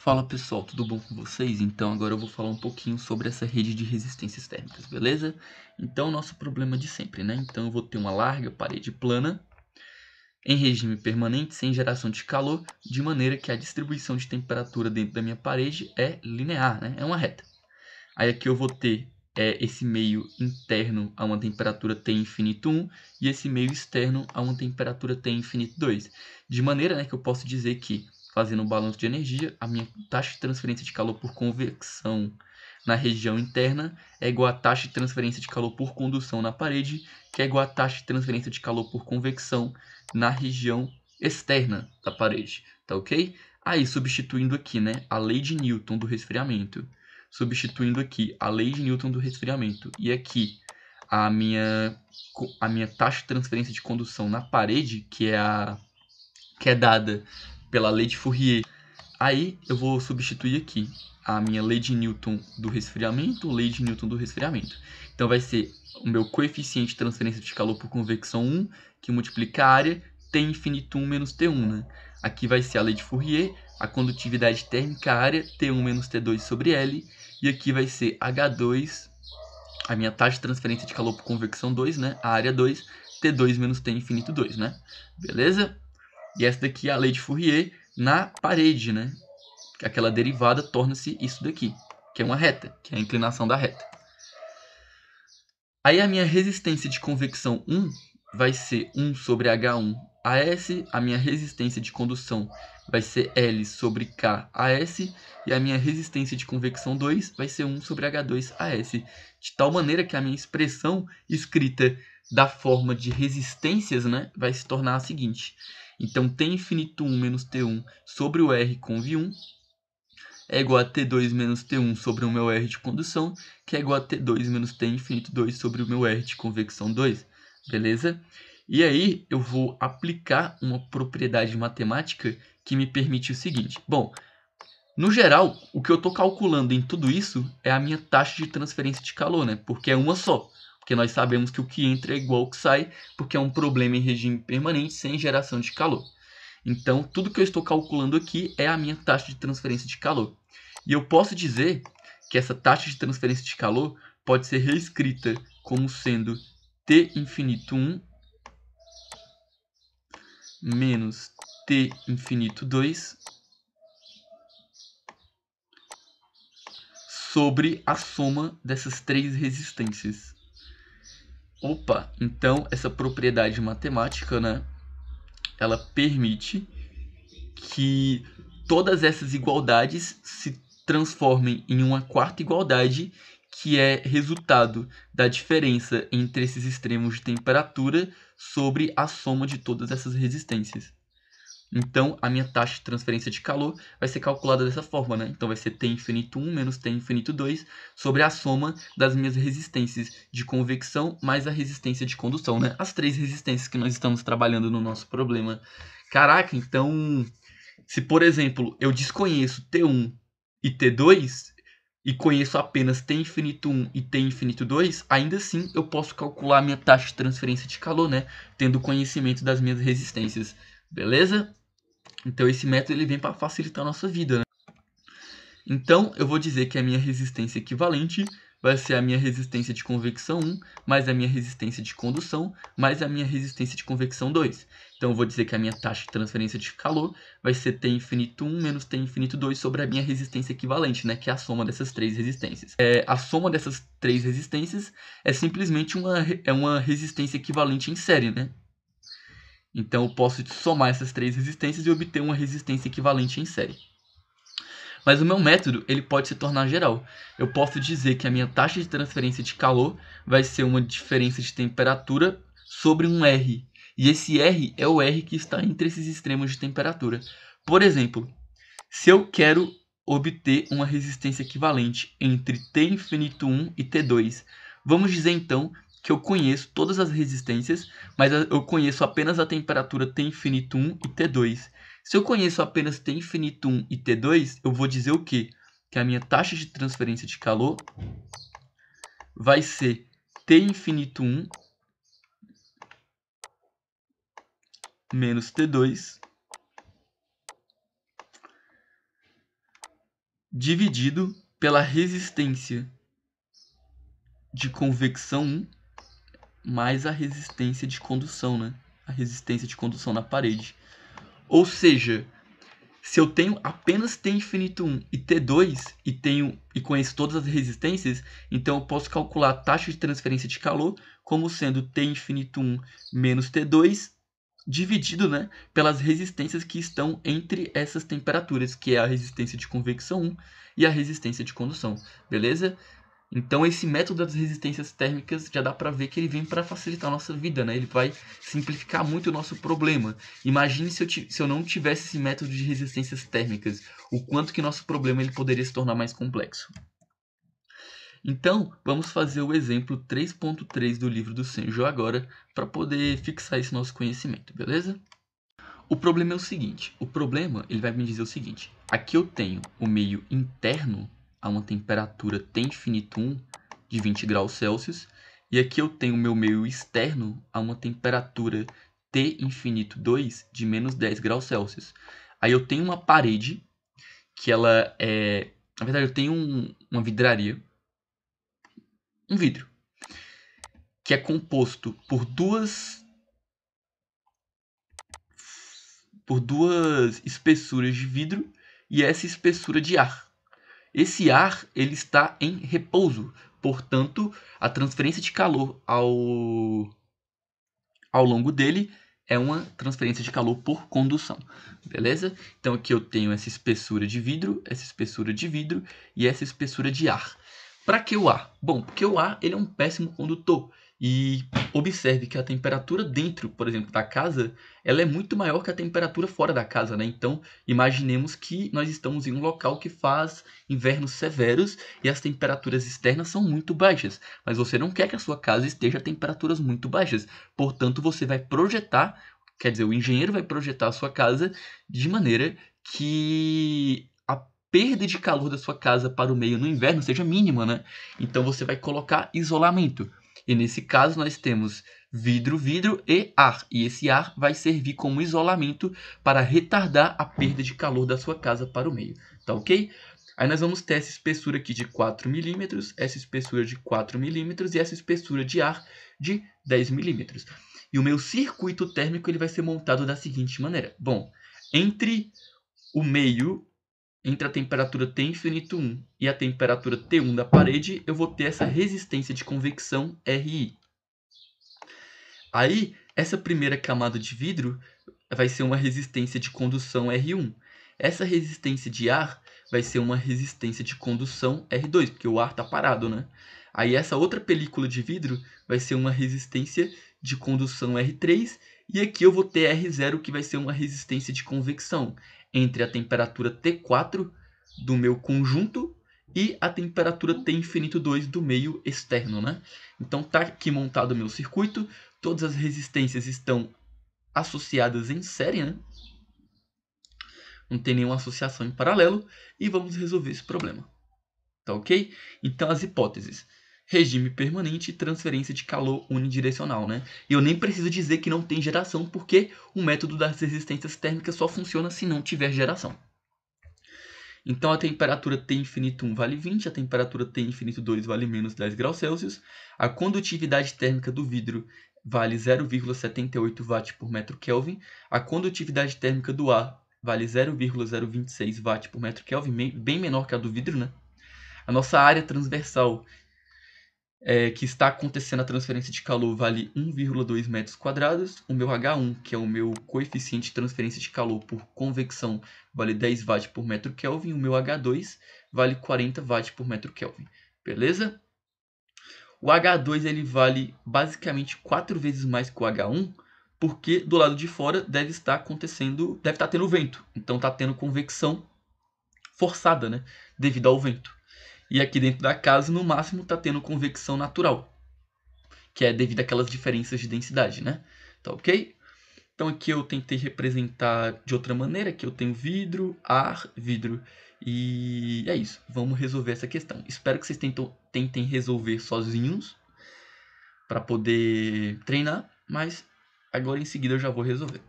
Fala pessoal, tudo bom com vocês? Então agora eu vou falar um pouquinho sobre essa rede de resistências térmicas, beleza? Então nosso problema de sempre, né? Então eu vou ter uma larga parede plana em regime permanente sem geração de calor, de maneira que a distribuição de temperatura dentro da minha parede é linear, né? É uma reta. Aí aqui eu vou ter esse meio interno a uma temperatura T infinito 1 e esse meio externo a uma temperatura T infinito 2. De maneira, né, que eu posso dizer que, fazendo um balanço de energia, a minha taxa de transferência de calor por convecção na região interna é igual à taxa de transferência de calor por condução na parede, que é igual à taxa de transferência de calor por convecção na região externa da parede, tá ok? Aí, substituindo aqui, né, a lei de Newton do resfriamento, substituindo aqui a lei de Newton do resfriamento e aqui a minha taxa de transferência de condução na parede, que é dada pela lei de Fourier. Aí eu vou substituir aqui a minha lei de Newton do resfriamento, lei de Newton do resfriamento. Então vai ser o meu coeficiente de transferência de calor por convecção 1, que multiplica a área, T infinito 1 menos T1, né? Aqui vai ser a lei de Fourier, a condutividade térmica área, T1 menos T2 sobre L. E aqui vai ser H2, a minha taxa de transferência de calor por convecção 2, né? A área 2, T2 menos T infinito 2, né? Beleza? E essa daqui é a lei de Fourier na parede, né? Aquela derivada torna-se isso daqui, que é uma reta, que é a inclinação da reta. Aí a minha resistência de convecção 1 vai ser 1 sobre H1 AS, a minha resistência de condução vai ser L sobre K AS, e a minha resistência de convecção 2 vai ser 1 sobre H2 AS, de tal maneira que a minha expressão escrita da forma de resistências, né, vai se tornar a seguinte. Então, T infinito 1 menos T1 sobre o R conv 1 é igual a T2 menos T1 sobre o meu R de condução, que é igual a T2 menos T infinito 2 sobre o meu R de convecção 2, beleza? E aí eu vou aplicar uma propriedade matemática que me permite o seguinte. Bom, no geral, o que eu estou calculando em tudo isso é a minha taxa de transferência de calor, né? Porque é uma só. Porque nós sabemos que o que entra é igual ao que sai, porque é um problema em regime permanente sem geração de calor. Então, tudo que eu estou calculando aqui é a minha taxa de transferência de calor. E eu posso dizer que essa taxa de transferência de calor pode ser reescrita como sendo T infinito 1 menos T infinito 2 sobre a soma dessas três resistências. Opa, então essa propriedade matemática, né, ela permite que todas essas igualdades se transformem em uma quarta igualdade, que é resultado da diferença entre esses extremos de temperatura sobre a soma de todas essas resistências. Então, a minha taxa de transferência de calor vai ser calculada dessa forma, né? Então, vai ser T infinito 1 menos T infinito 2 sobre a soma das minhas resistências de convecção mais a resistência de condução, né? As três resistências que nós estamos trabalhando no nosso problema. Caraca, então, se por exemplo eu desconheço T1 e T2 e conheço apenas T infinito 1 e T infinito 2, ainda assim eu posso calcular a minha taxa de transferência de calor, né? Tendo conhecimento das minhas resistências, beleza? Então esse método ele vem para facilitar a nossa vida, né? Então eu vou dizer que a minha resistência equivalente vai ser a minha resistência de convecção 1 mais a minha resistência de condução mais a minha resistência de convecção 2. Então eu vou dizer que a minha taxa de transferência de calor vai ser T infinito 1 menos T infinito 2 sobre a minha resistência equivalente, né, que é a soma dessas três resistências. A soma dessas três resistências é simplesmente uma resistência equivalente em série, né? Então eu posso somar essas três resistências e obter uma resistência equivalente em série. Mas o meu método ele pode se tornar geral. Eu posso dizer que a minha taxa de transferência de calor vai ser uma diferença de temperatura sobre um R. E esse R é o R que está entre esses extremos de temperatura. Por exemplo, se eu quero obter uma resistência equivalente entre T infinito 1 e T2, vamos dizer então que eu conheço todas as resistências, mas eu conheço apenas a temperatura T infinito 1 e T2. Se eu conheço apenas T infinito 1 e T2, eu vou dizer o quê? Que a minha taxa de transferência de calor vai ser T infinito 1 menos T2 dividido pela resistência de convecção 1 mais a resistência de condução, né? A resistência de condução na parede. Ou seja, se eu tenho apenas T infinito 1 e T2 e conheço todas as resistências, então eu posso calcular a taxa de transferência de calor como sendo T infinito 1 menos T2 dividido, né, pelas resistências que estão entre essas temperaturas, que é a resistência de convecção 1 e a resistência de condução, beleza? Então esse método das resistências térmicas já dá para ver que ele vem para facilitar a nossa vida, né? Ele vai simplificar muito o nosso problema. Imagine se eu não tivesse esse método de resistências térmicas, o quanto que nosso problema ele poderia se tornar mais complexo. Então, vamos fazer o exemplo 3.3 do livro do Senjo agora, para poder fixar esse nosso conhecimento, beleza? O problema é o seguinte, ele vai me dizer o seguinte, aqui eu tenho o meio interno a uma temperatura T infinito 1 de 20 graus Celsius, e aqui eu tenho o meu meio externo a uma temperatura T infinito 2 de menos 10 graus Celsius. Aí eu tenho uma parede, que ela é... Na verdade, eu tenho uma vidraria, um vidro, que é composto por duas espessuras de vidro e essa espessura de ar. Esse ar ele está em repouso, portanto, a transferência de calor ao longo dele é uma transferência de calor por condução, beleza? Então aqui eu tenho essa espessura de vidro e essa espessura de ar. Para que o ar? Bom, porque o ar ele é um péssimo condutor. E observe que a temperatura dentro, por exemplo, da casa, ela é muito maior que a temperatura fora da casa, né? Então, imaginemos que nós estamos em um local que faz invernos severos e as temperaturas externas são muito baixas. Mas você não quer que a sua casa esteja a temperaturas muito baixas. Portanto, você vai projetar, quer dizer, o engenheiro vai projetar a sua casa de maneira que a perda de calor da sua casa para o meio no inverno seja mínima, né? Então você vai colocar isolamento. E nesse caso nós temos vidro e ar. E esse ar vai servir como isolamento para retardar a perda de calor da sua casa para o meio. Tá ok? Aí nós vamos ter essa espessura aqui de 4 milímetros, essa espessura de 4 milímetros e essa espessura de ar de 10 milímetros. E o meu circuito térmico ele vai ser montado da seguinte maneira. Bom, entre a temperatura T infinito 1 e a temperatura T1 da parede, eu vou ter essa resistência de convecção RI. Aí, essa primeira camada de vidro vai ser uma resistência de condução R1. Essa resistência de ar vai ser uma resistência de condução R2, porque o ar está parado, né? Aí essa outra película de vidro vai ser uma resistência de condução R3, e aqui eu vou ter R0, que vai ser uma resistência de convecção entre a temperatura T4 do meu conjunto e a temperatura T infinito 2 do meio externo, né? Então tá aqui montado o meu circuito, todas as resistências estão associadas em série, né? Não tem nenhuma associação em paralelo, e vamos resolver esse problema. Tá ok? Então as hipóteses: regime permanente e transferência de calor unidirecional, né? E eu nem preciso dizer que não tem geração, porque o método das resistências térmicas só funciona se não tiver geração. Então a temperatura T infinito 1 vale 20, a temperatura T infinito 2 vale menos 10 graus Celsius, a condutividade térmica do vidro vale 0,78 watt por metro Kelvin, a condutividade térmica do ar vale 0,026 watt por metro Kelvin, bem menor que a do vidro, né? A nossa área transversal que está acontecendo a transferência de calor vale 1,2 metros quadrados. O meu H1, que é o meu coeficiente de transferência de calor por convecção, vale 10 watts por metro Kelvin. O meu H2 vale 40 watts por metro Kelvin. Beleza? O H2 ele vale basicamente 4 vezes mais que o H1, porque do lado de fora deve estar tendo vento. Então está tendo convecção forçada, né? Devido ao vento. E aqui dentro da casa, no máximo, está tendo convecção natural, que é devido àquelas diferenças de densidade, né? Tá ok? Então aqui eu tentei representar de outra maneira, que eu tenho vidro, ar, vidro, e é isso. Vamos resolver essa questão. Espero que vocês tentem resolver sozinhos, para poder treinar, mas agora em seguida eu já vou resolver.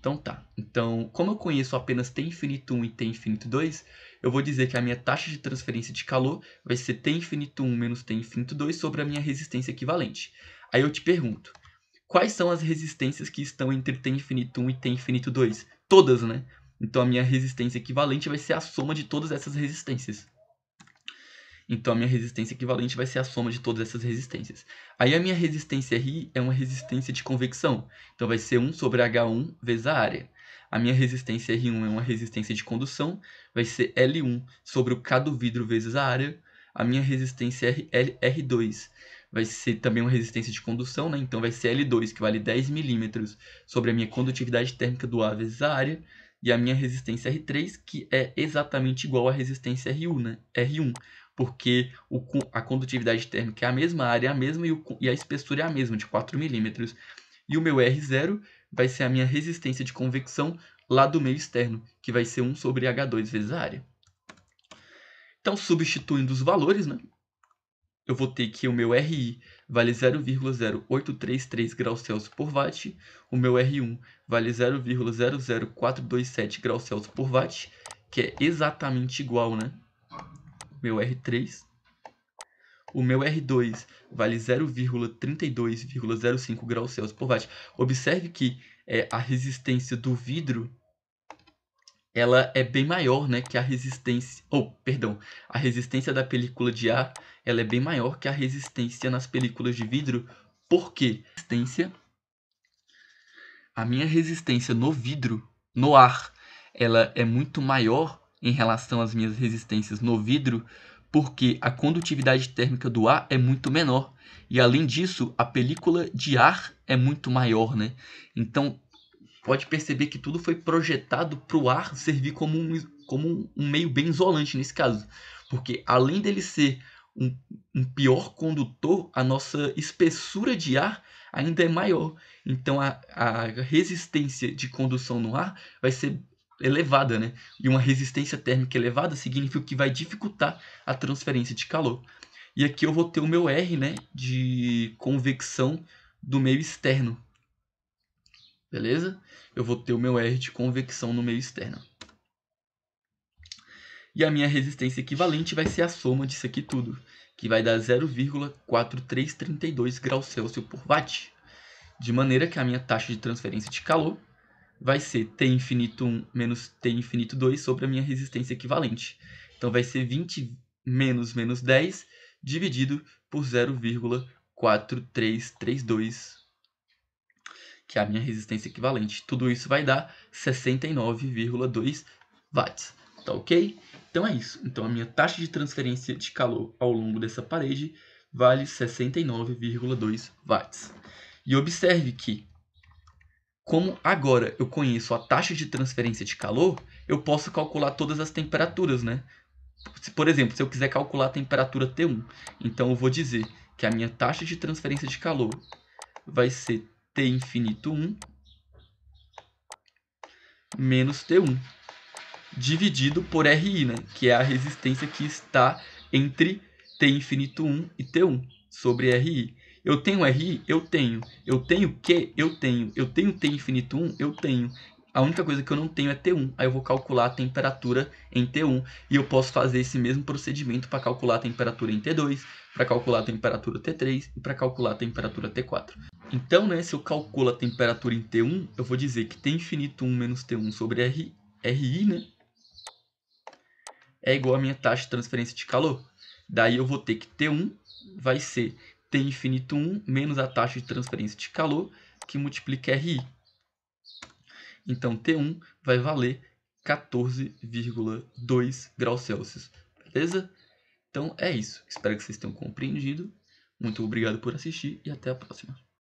Então Então tá. Então, como eu conheço apenas T infinito 1 e T infinito 2, eu vou dizer que a minha taxa de transferência de calor vai ser T infinito 1 menos T infinito 2 sobre a minha resistência equivalente. Aí eu te pergunto, quais são as resistências que estão entre T infinito 1 e T infinito 2? Todas, né? Então a minha resistência equivalente vai ser a soma de todas essas resistências. Então a minha resistência equivalente vai ser a soma de todas essas resistências. Aí a minha resistência RI é uma resistência de convecção. Então vai ser 1 sobre H1 vezes a área. A minha resistência R1 é uma resistência de condução. Vai ser L1 sobre o K do vidro vezes a área. A minha resistência R2 vai ser também uma resistência de condução, né? Então vai ser L2, que vale 10 milímetros, sobre a minha condutividade térmica do A vezes a área. E a minha resistência R3, que é exatamente igual à resistência R1, né? R1, porque a condutividade térmica é a mesma, a área é a mesma e a espessura é a mesma, de 4 milímetros. E o meu R0 vai ser a minha resistência de convecção lá do meio externo, que vai ser 1 sobre H2 vezes a área. Então, substituindo os valores, né, eu vou ter que o meu RI vale 0,0833 graus Celsius por watt, o meu R1 vale 0,00427 graus Celsius por watt, que é exatamente igual, né, meu R3. O meu R2 vale 0,3205 graus Celsius por watt. Observe que a resistência do vidro ela é bem maior, né, que a resistência... a resistência da película de ar ela é bem maior que a resistência nas películas de vidro. Por quê? A minha resistência no vidro, no ar, ela é muito maior em relação às minhas resistências no vidro, porque a condutividade térmica do ar é muito menor. E além disso, a película de ar é muito maior, né? Então, pode perceber que tudo foi projetado para o ar servir como um meio bem isolante nesse caso. Porque além dele ser um pior condutor, a nossa espessura de ar ainda é maior. Então a resistência de condução no ar vai ser elevada, né? E uma resistência térmica elevada significa que vai dificultar a transferência de calor. E aqui eu vou ter o meu R, né, de convecção do meio externo. Beleza? Eu vou ter o meu R de convecção no meio externo. E a minha resistência equivalente vai ser a soma disso aqui tudo, que vai dar 0,4332 graus Celsius por watt. De maneira que a minha taxa de transferência de calor vai ser T infinito 1 menos T infinito 2 sobre a minha resistência equivalente. Então vai ser 20 menos 10 dividido por 0,4332, que é a minha resistência equivalente. Tudo isso vai dar 69,2 watts. Tá ok? Então é isso. Então a minha taxa de transferência de calor ao longo dessa parede vale 69,2 watts. E observe que, como agora eu conheço a taxa de transferência de calor, eu posso calcular todas as temperaturas, né? Por exemplo, se eu quiser calcular a temperatura T1, então eu vou dizer que a minha taxa de transferência de calor vai ser T infinito 1 menos T1, dividido por RI, né? Que é a resistência que está entre T infinito 1 e T1 sobre RI. Eu tenho RI? Eu tenho. Eu tenho Q? Eu tenho. Eu tenho T infinito 1? Eu tenho. A única coisa que eu não tenho é T1. Aí eu vou calcular a temperatura em T1. E eu posso fazer esse mesmo procedimento para calcular a temperatura em T2, para calcular a temperatura T3 e para calcular a temperatura T4. Então, né, se eu calculo a temperatura em T1, eu vou dizer que T infinito 1 menos T1 sobre RI, né, é igual a minha taxa de transferência de calor. Daí eu vou ter que T1 vai ser T infinito 1 menos a taxa de transferência de calor, que multiplica RI. Então T1 vai valer 14,2 graus Celsius. Beleza? Então é isso. Espero que vocês tenham compreendido. Muito obrigado por assistir e até a próxima.